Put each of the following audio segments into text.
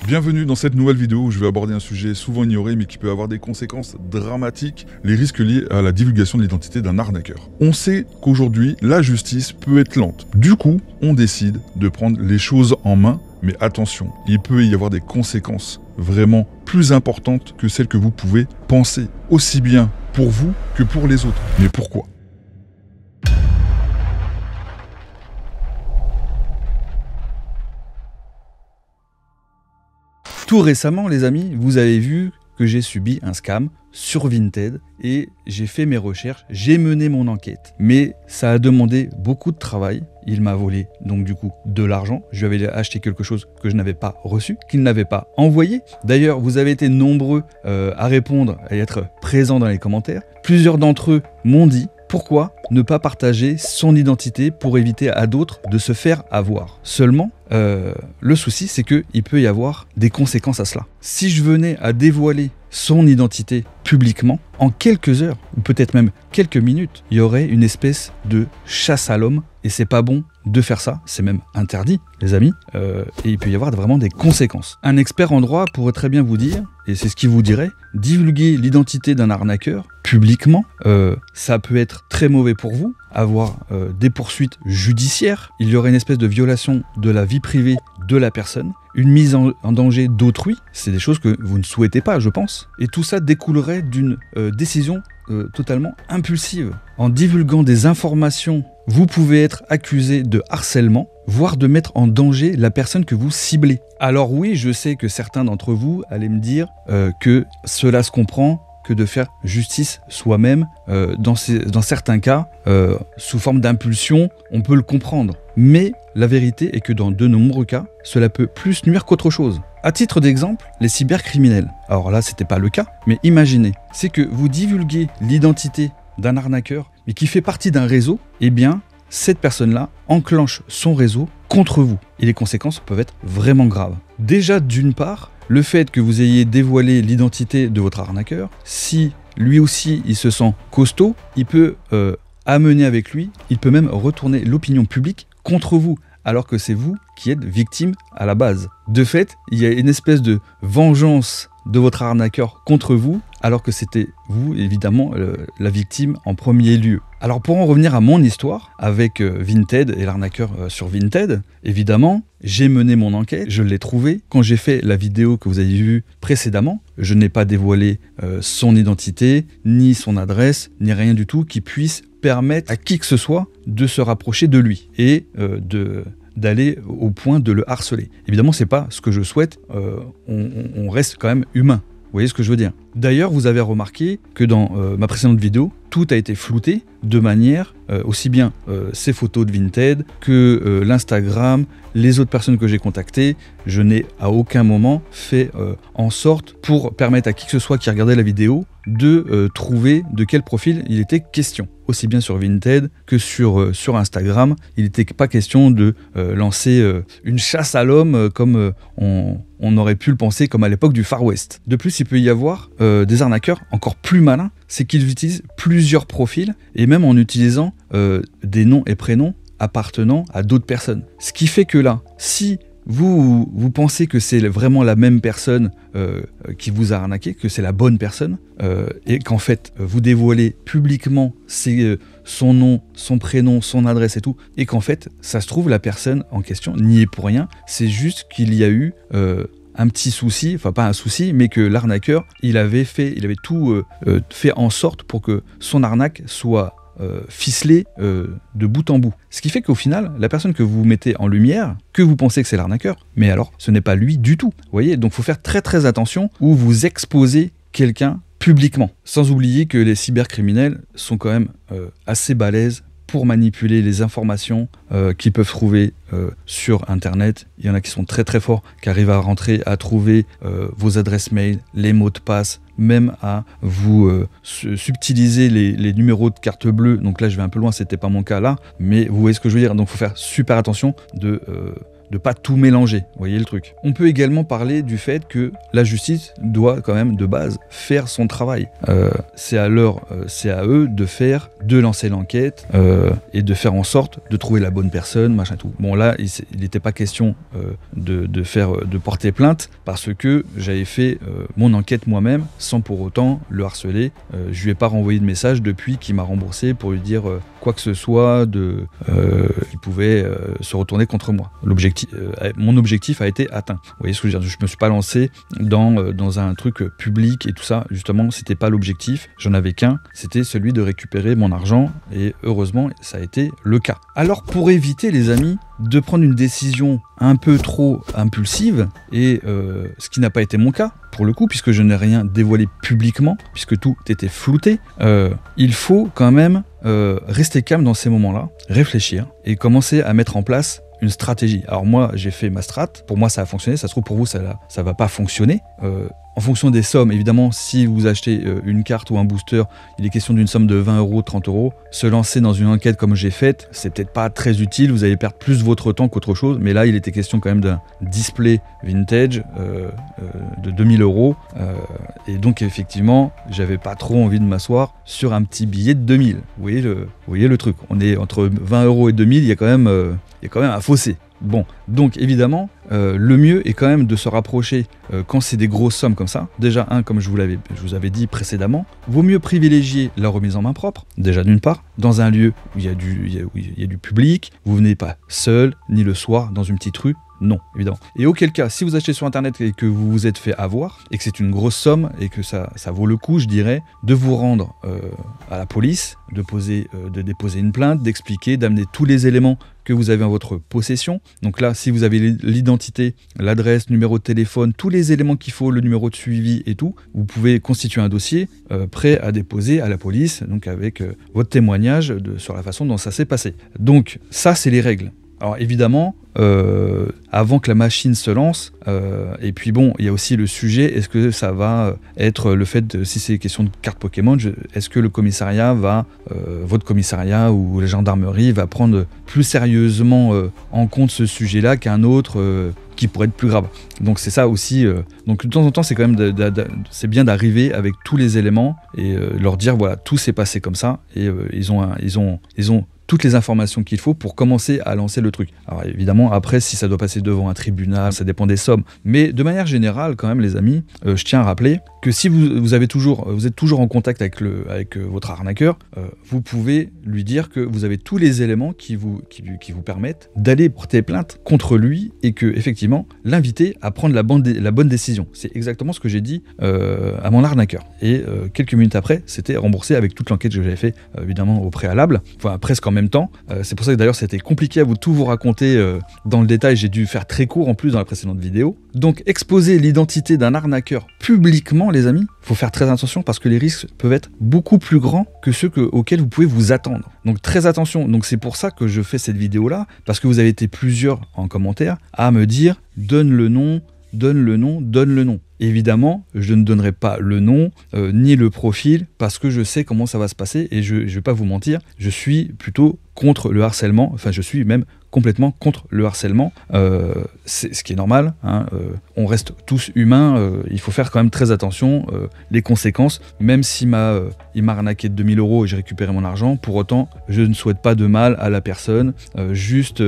Bienvenue dans cette nouvelle vidéo où je vais aborder un sujet souvent ignoré mais qui peut avoir des conséquences dramatiques, les risques liés à la divulgation de l'identité d'un arnaqueur. On sait qu'aujourd'hui, la justice peut être lente. Du coup, on décide de prendre les choses en main, mais attention, il peut y avoir des conséquences vraiment plus importantes que celles que vous pouvez penser, aussi bien pour vous que pour les autres. Mais pourquoi ? Tout récemment, les amis, vous avez vu que j'ai subi un scam sur Vinted et j'ai fait mes recherches, j'ai mené mon enquête. Mais ça a demandé beaucoup de travail. Il m'a volé donc du coup de l'argent. Je lui avais acheté quelque chose que je n'avais pas reçu, qu'il n'avait pas envoyé. D'ailleurs, vous avez été nombreux à répondre et être présents dans les commentaires. Plusieurs d'entre eux m'ont dit pourquoi ne pas partager son identité pour éviter à d'autres de se faire avoir. Seulement, le souci, c'est qu'il peut y avoir des conséquences à cela. Si je venais à dévoiler son identité publiquement, en quelques heures, ou peut-être même quelques minutes, il y aurait une espèce de chasse à l'homme, et c'est pas bon de faire ça, c'est même interdit, les amis, et il peut y avoir vraiment des conséquences. Un expert en droit pourrait très bien vous dire, et c'est ce qu'il vous dirait, divulguer l'identité d'un arnaqueur publiquement, ça peut être très mauvais pour vous, avoir des poursuites judiciaires, il y aurait une espèce de violation de la vie privée de la personne, une mise en danger d'autrui, c'est des choses que vous ne souhaitez pas, je pense, et tout ça découlerait d'une décision totalement impulsive. En divulguant des informations, vous pouvez être accusé de harcèlement, voire de mettre en danger la personne que vous ciblez. Alors oui, je sais que certains d'entre vous allaient me dire que cela se comprend, que de faire justice soi-même, dans certains cas, sous forme d'impulsion, on peut le comprendre. Mais la vérité est que dans de nombreux cas, cela peut plus nuire qu'autre chose. À titre d'exemple, les cybercriminels. Alors là, c'était pas le cas, mais imaginez, c'est que vous divulguez l'identité d'un arnaqueur, mais qui fait partie d'un réseau, eh bien, cette personne-là enclenche son réseau contre vous. Et les conséquences peuvent être vraiment graves. Déjà, d'une part, le fait que vous ayez dévoilé l'identité de votre arnaqueur, si lui aussi il se sent costaud, il peut amener avec lui, il peut même retourner l'opinion publique contre vous, alors que c'est vous qui êtes victime à la base. De fait, il y a une espèce de vengeance de votre arnaqueur contre vous, alors que c'était vous, évidemment, la victime en premier lieu. Alors pour en revenir à mon histoire, avec Vinted et l'arnaqueur sur Vinted, évidemment, j'ai mené mon enquête, je l'ai trouvé. Quand j'ai fait la vidéo que vous avez vue précédemment, je n'ai pas dévoilé son identité, ni son adresse, ni rien du tout qui puisse permettre à qui que ce soit de se rapprocher de lui et d'aller au point de le harceler. Évidemment, c'est pas ce que je souhaite, on reste quand même humain. Vous voyez ce que je veux dire? D'ailleurs, vous avez remarqué que dans ma précédente vidéo, tout a été flouté de manière, aussi bien ces photos de Vinted que l'Instagram, les autres personnes que j'ai contactées, je n'ai à aucun moment fait en sorte pour permettre à qui que ce soit qui regardait la vidéo de trouver de quel profil il était question. Aussi bien sur Vinted que sur Instagram, il n'était pas question de lancer une chasse à l'homme comme on aurait pu le penser comme à l'époque du Far West. De plus, il peut y avoir des arnaqueurs encore plus malins, c'est qu'ils utilisent plusieurs profils et même en utilisant des noms et prénoms appartenant à d'autres personnes. Ce qui fait que là, si vous pensez que c'est vraiment la même personne qui vous a arnaqué, que c'est la bonne personne, et qu'en fait vous dévoilez publiquement son nom, son prénom, son adresse et tout, et qu'en fait ça se trouve la personne en question n'y est pour rien, c'est juste qu'il y a eu un petit souci, enfin pas un souci, mais que l'arnaqueur il avait tout fait en sorte pour que son arnaque soit ficelé de bout en bout. Ce qui fait qu'au final, la personne que vous mettez en lumière, que vous pensez que c'est l'arnaqueur, mais alors ce n'est pas lui du tout. Vous voyez, donc il faut faire très très attention où vous exposez quelqu'un publiquement. Sans oublier que les cybercriminels sont quand même assez balèzes pour manipuler les informations qu'ils peuvent trouver sur Internet. Il y en a qui sont très très forts, qui arrivent à rentrer, à trouver vos adresses mail, les mots de passe, même à vous subtiliser les numéros de carte bleue. Donc là, je vais un peu loin, c'était pas mon cas là, mais vous voyez ce que je veux dire. Donc il faut faire super attention de pas tout mélanger. Vous voyez le truc. On peut également parler du fait que la justice doit quand même de base faire son travail. C'est à eux de lancer l'enquête et de faire en sorte de trouver la bonne personne, machin tout. Bon là, il n'était pas question de porter plainte parce que j'avais fait mon enquête moi-même sans pour autant le harceler. Je lui ai pas renvoyé de message depuis qu'il m'a remboursé pour lui dire quoi que ce soit il pouvait se retourner contre moi. Mon objectif a été atteint. Vous voyez ce que je veux dire? Je me suis pas lancé dans un truc public et tout ça. Justement, c'était pas l'objectif. J'en avais qu'un. C'était celui de récupérer mon argent et heureusement, ça a été le cas. Alors pour éviter, les amis, de prendre une décision un peu trop impulsive, et ce qui n'a pas été mon cas, pour le coup, puisque je n'ai rien dévoilé publiquement, puisque tout était flouté, il faut quand même rester calme dans ces moments-là, réfléchir, et commencer à mettre en place une stratégie. Alors moi, j'ai fait ma strat, pour moi ça a fonctionné, ça se trouve pour vous ça va pas fonctionner. En fonction des sommes, évidemment, si vous achetez une carte ou un booster, il est question d'une somme de 20 €, 30 €. Se lancer dans une enquête comme j'ai faite, c'est peut-être pas très utile, vous allez perdre plus votre temps qu'autre chose, mais là, il était question quand même d'un display vintage de 2000 €. Et donc, effectivement, j'avais pas trop envie de m'asseoir sur un petit billet de 2000. Vous voyez le truc. On est entre 20 € et 2000, il y a quand même un fossé. Bon, donc évidemment, le mieux est quand même de se rapprocher quand c'est des grosses sommes comme ça. Déjà, comme je vous avais dit précédemment, vaut mieux privilégier la remise en main propre, déjà d'une part, dans un lieu où il y a du public, vous venez pas seul, ni le soir, dans une petite rue. Non, évidemment. Et auquel cas, si vous achetez sur internet et que vous vous êtes fait avoir, et que c'est une grosse somme, et que ça vaut le coup, je dirais, de vous rendre à la police, de déposer une plainte, d'expliquer, d'amener tous les éléments que vous avez en votre possession. Donc là, si vous avez l'identité, l'adresse, numéro de téléphone, tous les éléments qu'il faut, le numéro de suivi et tout, vous pouvez constituer un dossier prêt à déposer à la police, donc avec votre témoignage sur la façon dont ça s'est passé. Donc ça, c'est les règles. Alors évidemment, avant que la machine se lance, et puis bon, il y a aussi le sujet, est-ce que ça va être le fait, si c'est question de carte Pokémon, est-ce que le commissariat votre commissariat ou la gendarmerie va prendre plus sérieusement en compte ce sujet-là qu'un autre qui pourrait être plus grave. Donc c'est ça aussi, donc de temps en temps c'est quand même c'est bien d'arriver avec tous les éléments et leur dire voilà, tout s'est passé comme ça, et ils ont toutes les informations qu'il faut pour commencer à lancer le truc. Alors évidemment, après, si ça doit passer devant un tribunal, ça dépend des sommes. Mais de manière générale, quand même, les amis, je tiens à rappeler que si vous êtes toujours en contact avec votre arnaqueur, vous pouvez lui dire que vous avez tous les éléments qui vous permettent d'aller porter plainte contre lui et que effectivement l'inviter à prendre la bonne décision. C'est exactement ce que j'ai dit à mon arnaqueur. Et quelques minutes après, c'était remboursé avec toute l'enquête que j'avais fait évidemment au préalable, enfin presque en même temps. C'est pour ça que d'ailleurs c'était compliqué à tout vous raconter dans le détail. J'ai dû faire très court en plus dans la précédente vidéo. Donc exposer l'identité d'un arnaqueur publiquement, les amis, faut faire très attention parce que les risques peuvent être beaucoup plus grands que ceux auxquels vous pouvez vous attendre. Donc très attention. Donc c'est pour ça que je fais cette vidéo là, parce que vous avez été plusieurs en commentaire à me dire donne le nom. Évidemment, je ne donnerai pas le nom ni le profil parce que je sais comment ça va se passer et je ne vais pas vous mentir, je suis plutôt contre le harcèlement, enfin je suis même complètement contre le harcèlement, c'est ce qui est normal, hein, on reste tous humains, il faut faire quand même très attention, les conséquences, même s'il m'a arnaqué de 2000 € et j'ai récupéré mon argent, pour autant je ne souhaite pas de mal à la personne, juste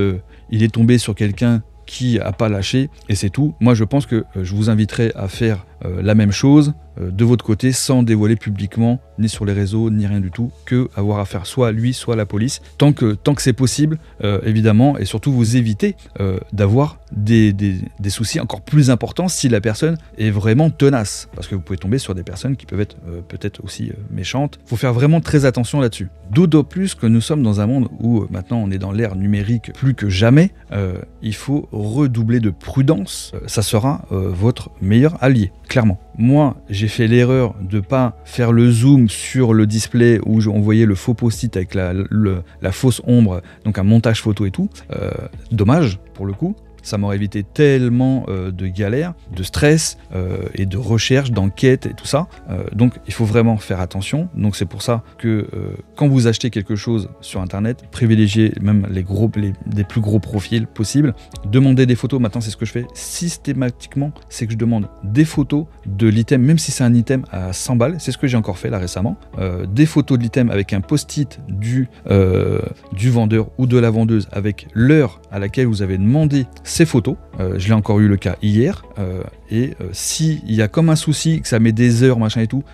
il est tombé sur quelqu'un qui n'a pas lâché et c'est tout. Moi je pense que je vous inviterai à faire la même chose de votre côté sans dévoiler publiquement ni sur les réseaux ni rien du tout, que avoir affaire soit à lui soit à la police tant que c'est possible, évidemment, et surtout vous évitez d'avoir des soucis encore plus importants si la personne est vraiment tenace, parce que vous pouvez tomber sur des personnes qui peuvent être peut-être aussi méchantes. Il faut faire vraiment très attention là-dessus, d'autant plus que nous sommes dans un monde où maintenant on est dans l'ère numérique plus que jamais, il faut redoubler de prudence, ça sera votre meilleur allié, clairement. Moi, j'ai fait l'erreur de pas faire le zoom sur le display où on voyait le faux post-it avec la fausse ombre, donc un montage photo et tout. Dommage, pour le coup. Ça m'aurait évité tellement de galères, de stress et de recherche, d'enquête et tout ça. Donc il faut vraiment faire attention. Donc c'est pour ça que quand vous achetez quelque chose sur internet, privilégiez même les plus gros profils possibles. Demandez des photos. Maintenant c'est ce que je fais systématiquement, c'est que je demande des photos de l'item, même si c'est un item à 100 balles, c'est ce que j'ai encore fait là récemment, des photos de l'item avec un post-it du vendeur ou de la vendeuse avec l'heure à laquelle vous avez demandé ces photos. Je l'ai encore eu le cas hier, et s'il y a comme un souci, que ça met des heures, machin et tout,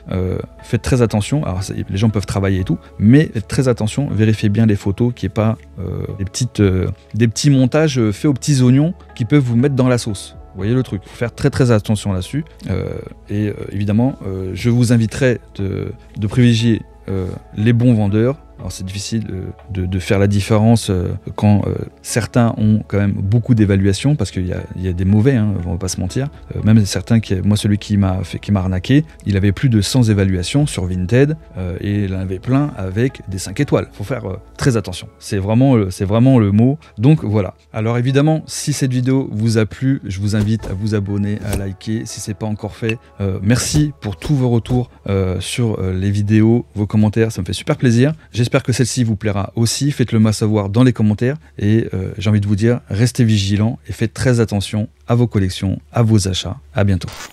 faites très attention. Alors les gens peuvent travailler et tout, mais faites très attention, vérifiez bien les photos, qu'il n'y ait pas des petits montages faits aux petits oignons qui peuvent vous mettre dans la sauce. Vous voyez le truc, il faut faire très attention là-dessus. Évidemment, je vous inviterai de privilégier les bons vendeurs. Alors c'est difficile de faire la différence quand certains ont quand même beaucoup d'évaluations, parce qu'il y a des mauvais, hein, on va pas se mentir. Même certains, moi celui qui m'a arnaqué, il avait plus de 100 évaluations sur Vinted, et il en avait plein avec des 5 étoiles. Il faut faire très attention, c'est vraiment le mot. Donc voilà. Alors évidemment, si cette vidéo vous a plu, je vous invite à vous abonner, à liker si c'est pas encore fait. Merci pour tous vos retours sur les vidéos, vos commentaires, ça me fait super plaisir. J'espère que celle-ci vous plaira aussi, faites-le moi savoir dans les commentaires, et j'ai envie de vous dire, restez vigilants et faites très attention à vos collections, à vos achats. À bientôt.